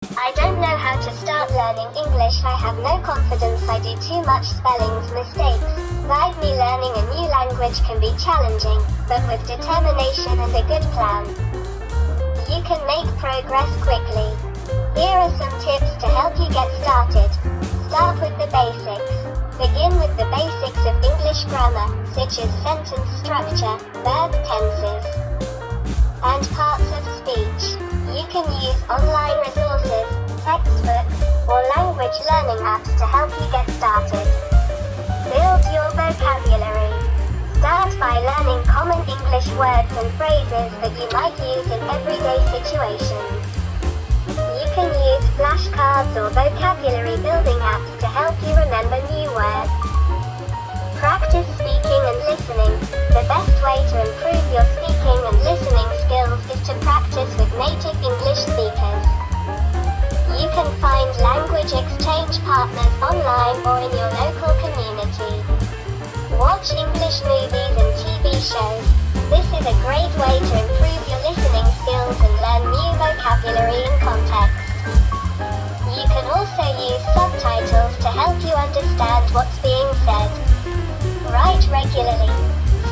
I don't know how to start learning English. I have no confidence. I do too much spellings mistakes. Guide me. Learning a new language can be challenging, but with determination and a good plan, you can make progress quickly. Here are some tips to help you get started. Start with the basics. Begin with the basics of English grammar, such as sentence structure, verb tenses, and parts of speech. You can use online resources, textbooks, or language learning apps to help you get started. Build your vocabulary. Start by learning common English words and phrases that you might use in everyday situations. You can use flashcards or vocabulary building apps to help you remember new words. Practice speaking and listening. The best way to improve your speaking and listening skills is to practice with native English speakers. You can find language exchange partners online or in your local community. Watch English movies and TV shows. This is a great way to improve your listening skills and learn new vocabulary and context. You can also use subtitles to help you understand what's being said. Write regularly.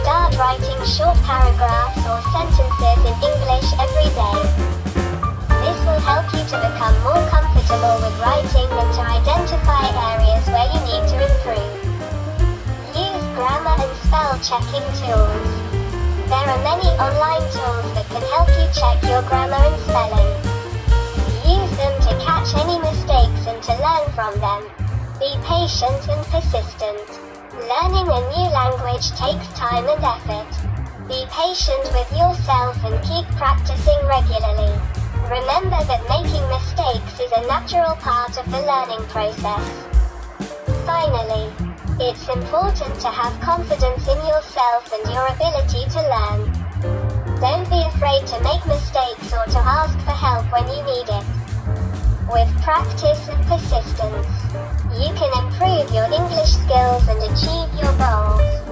Start writing short paragraphs or sentences in English every day. This will help you to become more comfortable with writing and to identify areas where you need to improve. Use grammar and spell checking tools. There are many online tools that can help you check your grammar and spelling. Use them to catch any mistakes and to learn from them. Be patient and persistent. Learning a new language takes time and effort. Be patient with yourself and keep practicing regularly. Remember that making mistakes is a natural part of the learning process. Finally, it's important to have confidence in yourself and your ability to learn. Don't be afraid to make mistakes or to ask for help when you need it. With practice and persistence, you can improve your English skills and achieve your goals.